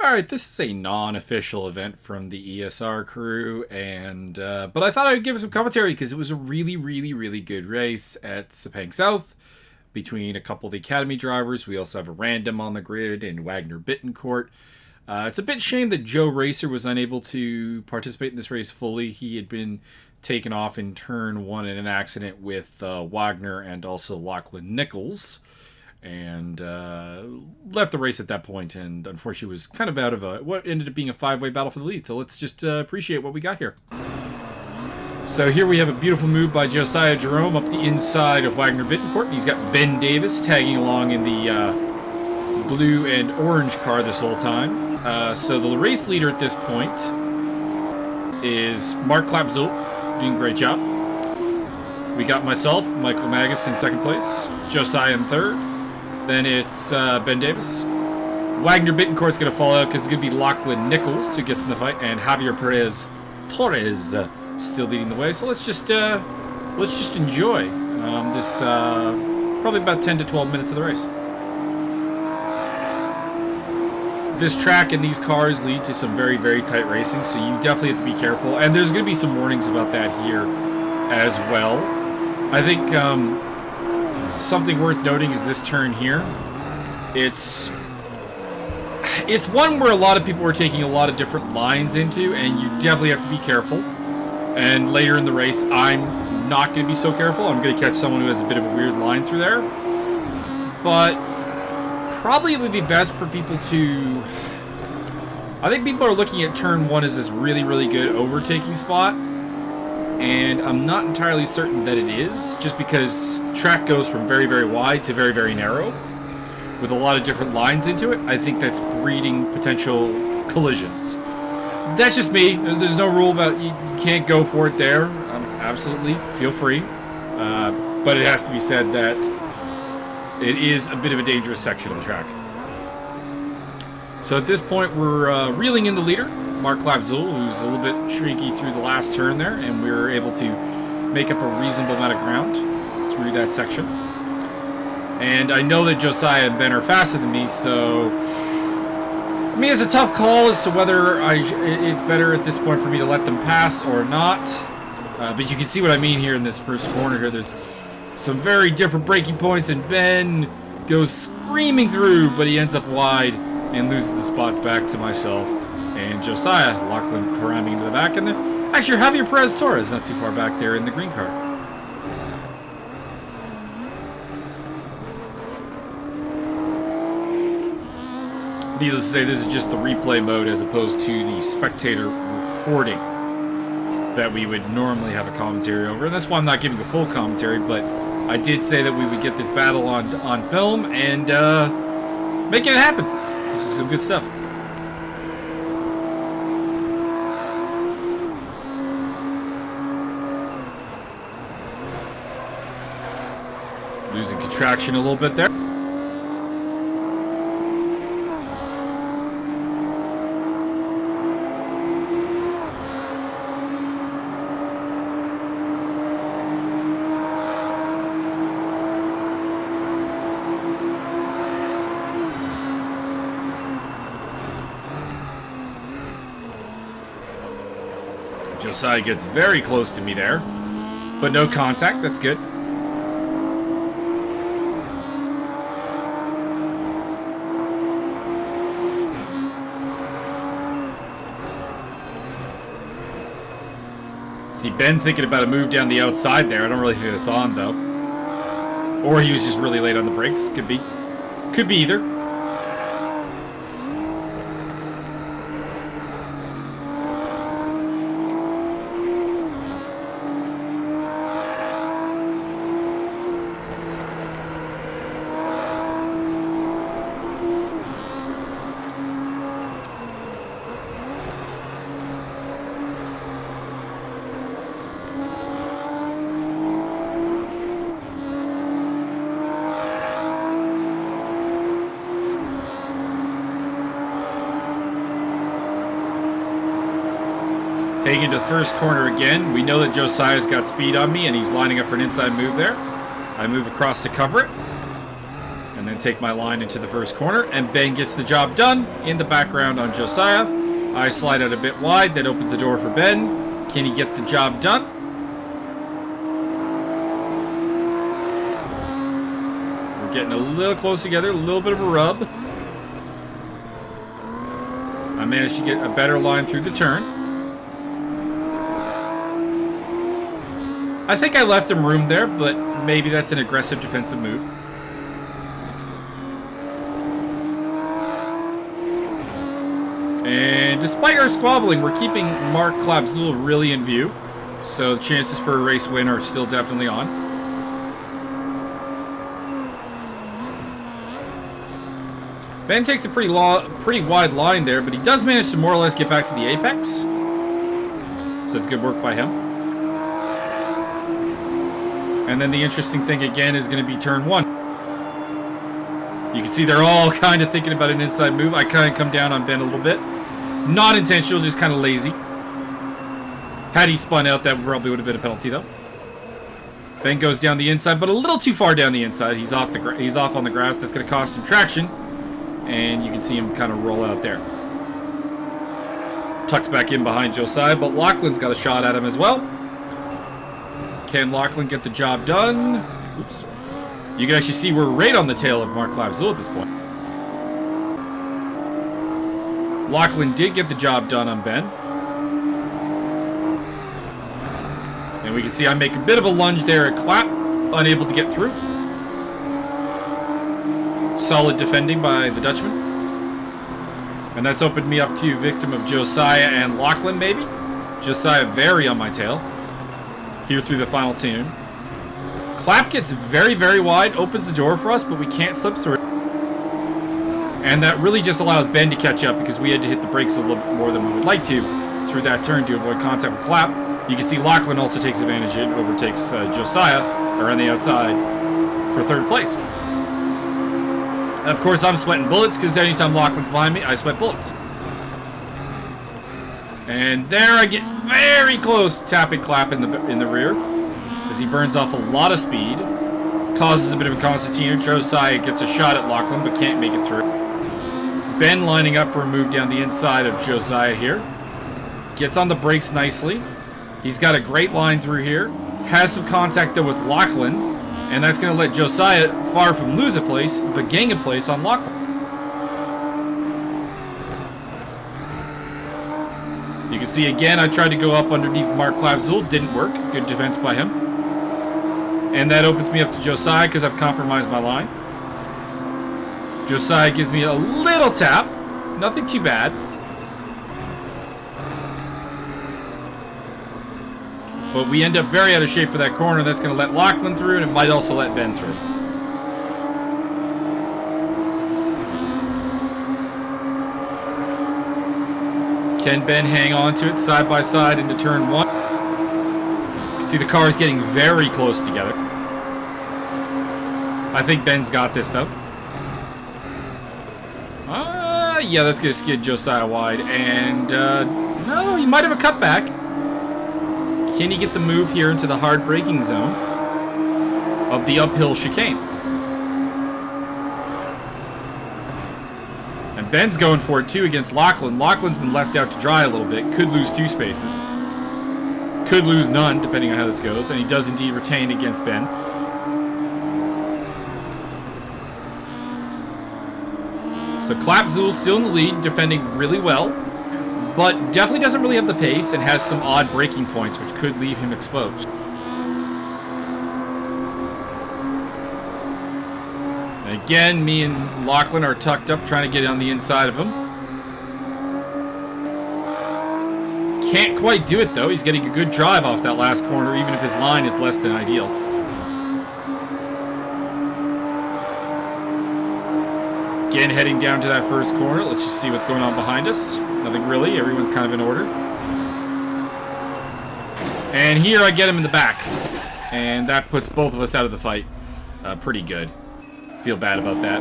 Alright, this is a non-official event from the ESR crew, and but I thought I'd give some commentary because it was a really good race at Sepang South between a couple of the Academy drivers. We also have a random on the grid in Wagner Bittencourt. It's a bit shame that Joe Racer was unable to participate in this race fully. He had been taken off in turn one in an accident with Wagner and also Lachlan Nichols, and left the race at that point, and unfortunately was kind of out of what ended up being a five-way battle for the lead. So let's just appreciate what we got here. So here we have a beautiful move by Josiah Jerome up the inside of Wagner Bittencourt. He's got Ben Davis tagging along in the blue and orange car this whole time. So the race leader at this point is Mark Clapzul, doing a great job. We got myself, Michael Magus, in second place, Josiah in third. Then it's Ben Davis. Wagner Bittencourt's going to fall out because it's going to be Lachlan Nichols who gets in the fight, and Javier Perez Torres still leading the way. So let's just enjoy this probably about 10 to 12 minutes of the race. This track and these cars lead to some very tight racing, so you definitely have to be careful. And there's going to be some warnings about that here as well. I think something worth noting is this turn here. It's one where a lot of people are taking a lot of different lines into, and you definitely have to be careful. And later in the race, I'm not going to be so careful. I'm going to catch someone who has a bit of a weird line through there. But probably it would be best for people to... I think people are looking at turn one as this really good overtaking spot. And I'm not entirely certain that it is, just because track goes from very wide to very narrow, with a lot of different lines into it. I think that's breeding potential collisions. That's just me. There's no rule about you can't go for it there. Absolutely, feel free. But it has to be said that it is a bit of a dangerous section of the track. So at this point, we're reeling in the leader, Mark Clapzul, who's a little bit streaky through the last turn there, and we were able to make up a reasonable amount of ground through that section. And I know that Josiah and Ben are faster than me, so I mean, it's a tough call as to whether it's better at this point for me to let them pass or not. But you can see what I mean here in this first corner here. There's some very different braking points, and Ben goes screaming through, but he ends up wide and loses the spots back to myself and Josiah. Lachlan cramming into the back, and then actually Javier Perez Torres not too far back there in the green car. Needless to say, this is just the replay mode as opposed to the spectator recording that we would normally have a commentary over, and that's why I'm not giving a full commentary, but I did say that we would get this battle on film and making it happen. This is some good stuff. Losing contraction a little bit there. Josiah gets very close to me there, but no contact. That's good. See Ben thinking about a move down the outside there. I don't really think that's on though, or he was just really late on the brakes. Could be either. Heading into the first corner again. We know that Josiah's got speed on me, and he's lining up for an inside move there. I move across to cover it. And And then take my line into the first corner, and Ben gets the job done in the background on Josiah. I slide out a bit wide, that opens the door for Ben. Can he get the job done? We're getting a little close together, a little bit of a rub. I managed to get a better line through the turn. I think I left him room there, but maybe that's an aggressive defensive move. And despite our squabbling, we're keeping Mark Klapzul really in view. So the chances for a race win are still definitely on. Ben takes a pretty wide line there, but he does manage to more or less get back to the apex. So it's good work by him. And then the interesting thing again is going to be turn 1. You can see they're all kind of thinking about an inside move. I kind of come down on Ben a little bit. Not intentional, just kind of lazy. Had he spun out, that probably would have been a penalty, though. Ben goes down the inside, but a little too far down the inside. He's off on the grass. That's going to cost him traction. And you can see him kind of roll out there. Tucks back in behind Josiah, but Lachlan's got a shot at him as well. Can Lachlan get the job done? Oops. You can actually see we're right on the tail of Mark Klapzul at this point. Lachlan did get the job done on Ben. And we can see I make a bit of a lunge there at Clap, unable to get through. Solid defending by the Dutchman. And that's opened me up to victim of Josiah and Lachlan, maybe. Josiah very on my tail. Here through the final tune. Clap gets very, very wide, opens the door for us, but we can't slip through it. And that really just allows Ben to catch up because we had to hit the brakes a little bit more than we would like to through that turn to avoid contact with Clap. You can see Lachlan also takes advantage and overtakes Josiah around the outside for third place. And of course, I'm sweating bullets because anytime Lachlan's behind me, I sweat bullets. And there I get very close to tapping Clap in the rear as he burns off a lot of speed. Causes a bit of a concertina. Josiah gets a shot at Lachlan but can't make it through. Ben lining up for a move down the inside of Josiah here. Gets on the brakes nicely. He's got a great line through here. Has some contact though with Lachlan. And that's going to let Josiah far from lose a place, but gain a place on Lachlan. You can see again, I tried to go up underneath Mark Klapzul. Didn't work. Good defense by him. And that opens me up to Josiah because I've compromised my line. Josiah gives me a little tap. Nothing too bad. But we end up very out of shape for that corner. That's going to let Lachlan through, and it might also let Ben through. Can Ben hang on to it side by side into turn 1? See the cars getting very close together. I think Ben's got this, though. Yeah, that's going to skid Josiah wide. And, no, he might have a cutback. Can he get the move here into the hard braking zone of the uphill chicane? And Ben's going for it, too, against Lachlan. Lachlan's been left out to dry a little bit. Could lose 2 spaces. Could lose none, depending on how this goes. And he does indeed retain against Ben. So Klapzul's still in the lead, defending really well, but definitely doesn't really have the pace and has some odd braking points, which could leave him exposed. And again, me and Lachlan are tucked up, trying to get on the inside of him. Can't quite do it, though. He's getting a good drive off that last corner, even if his line is less than ideal. Again, heading down to that first corner. Let's just see what's going on behind us. Nothing really. Everyone's kind of in order. And here I get him in the back. And that puts both of us out of the fight. Pretty good. Feel bad about that.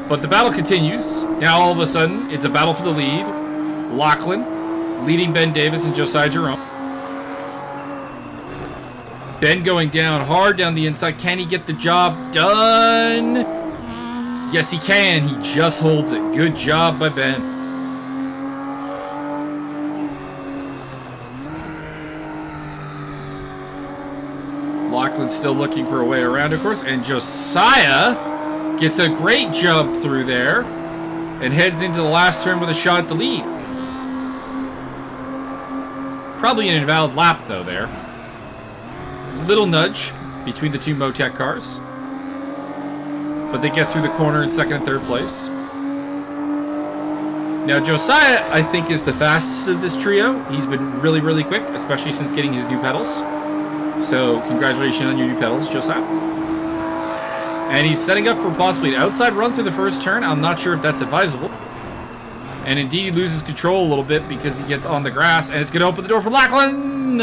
But the battle continues. Now, all of a sudden, it's a battle for the lead. Lachlan leading Ben Davis and Josiah Jerome. Ben going down hard down the inside. Can he get the job done? Yes, he can. He just holds it. Good job by Ben. Lachlan's still looking for a way around, of course, and Josiah gets a great jump through there and heads into the last turn with a shot at the lead. Probably an invalid lap, though, there. Little nudge between the two Motec cars. But they get through the corner in second and third place. Now, Josiah, I think, is the fastest of this trio. He's been really, really quick, especially since getting his new pedals. So, congratulations on your new pedals, Josiah. And he's setting up for possibly an outside run through the first turn. I'm not sure if that's advisable. And indeed, he loses control a little bit because he gets on the grass, and it's going to open the door for Lachlan!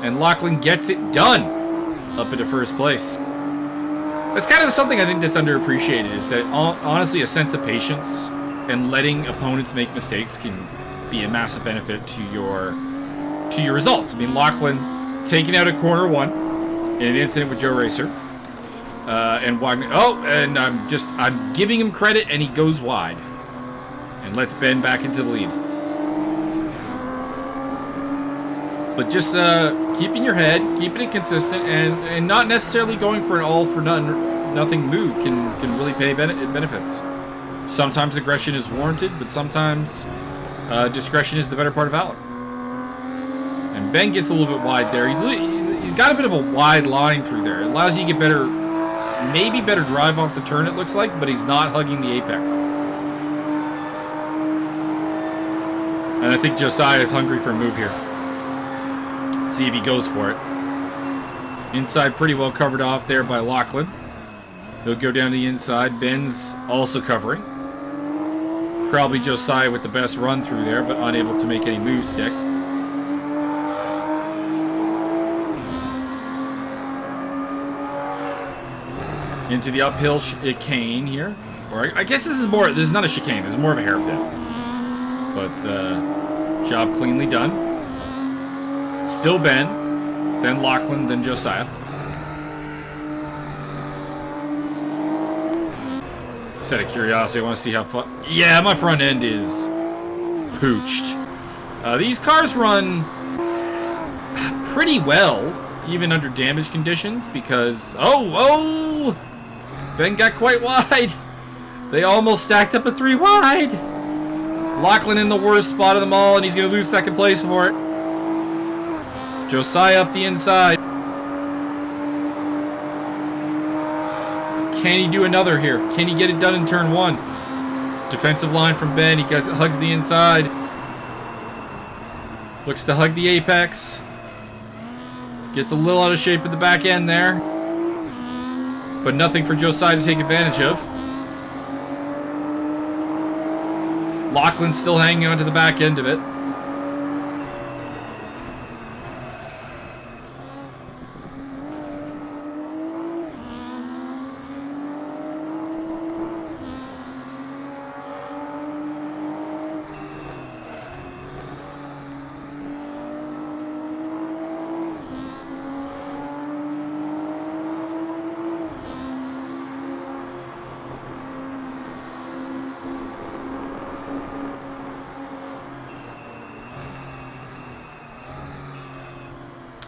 And Lachlan gets it done up into first place. That's kind of something I think that's underappreciated, is that honestly a sense of patience and letting opponents make mistakes can be a massive benefit to your results. I mean, Lachlan taking out a corner one in an incident with Joe Racer. And Wagner, and I'm giving him credit, and he goes wide. And lets Ben back into the lead. But just keeping your head, keeping it consistent, and not necessarily going for an all-for-nothing move can really pay benefits. Sometimes aggression is warranted, but sometimes discretion is the better part of valor. And Ben gets a little bit wide there. He's got a bit of a wide line through there. It allows you to get maybe better drive off the turn, it looks like, but he's not hugging the apex. And I think Josiah is hungry for a move here. See if he goes for it. Inside pretty well covered off there by Lachlan. He'll go down the inside. Ben's also covering. Probably Josiah with the best run through there, but unable to make any move stick. Into the uphill chicane here. Or I guess this is not a chicane, this is more of a hairpin. But job cleanly done. Still Ben, then Lachlan, then Josiah. Just out of curiosity, I want to see how fun. Yeah, my front end is pooched. These cars run pretty well, even under damage conditions, because Ben got quite wide. They almost stacked up a 3 wide. Lachlan in the worst spot of them all, and he's going to lose second place for it. Josiah up the inside. Can he do another here? Can he get it done in turn 1? Defensive line from Ben. He hugs the inside. Looks to hug the apex. Gets a little out of shape at the back end there. But nothing for Josiah to take advantage of. Lachlan's still hanging on to the back end of it.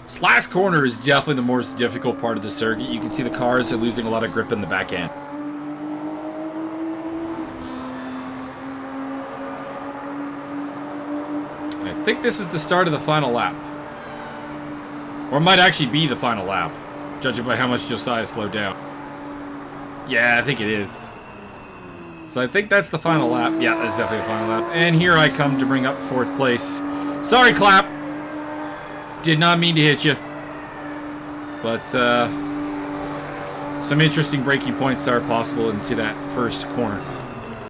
This last corner is definitely the most difficult part of the circuit. You can see the cars are losing a lot of grip in the back end. I think this is the start of the final lap. Or it might actually be the final lap, judging by how much Josiah slowed down. Yeah, I think it is. So I think that's the final lap. Yeah, that's definitely the final lap. And here I come to bring up 4th place. Sorry, Clap. Did not mean to hit you. But some interesting braking points are possible into that first corner.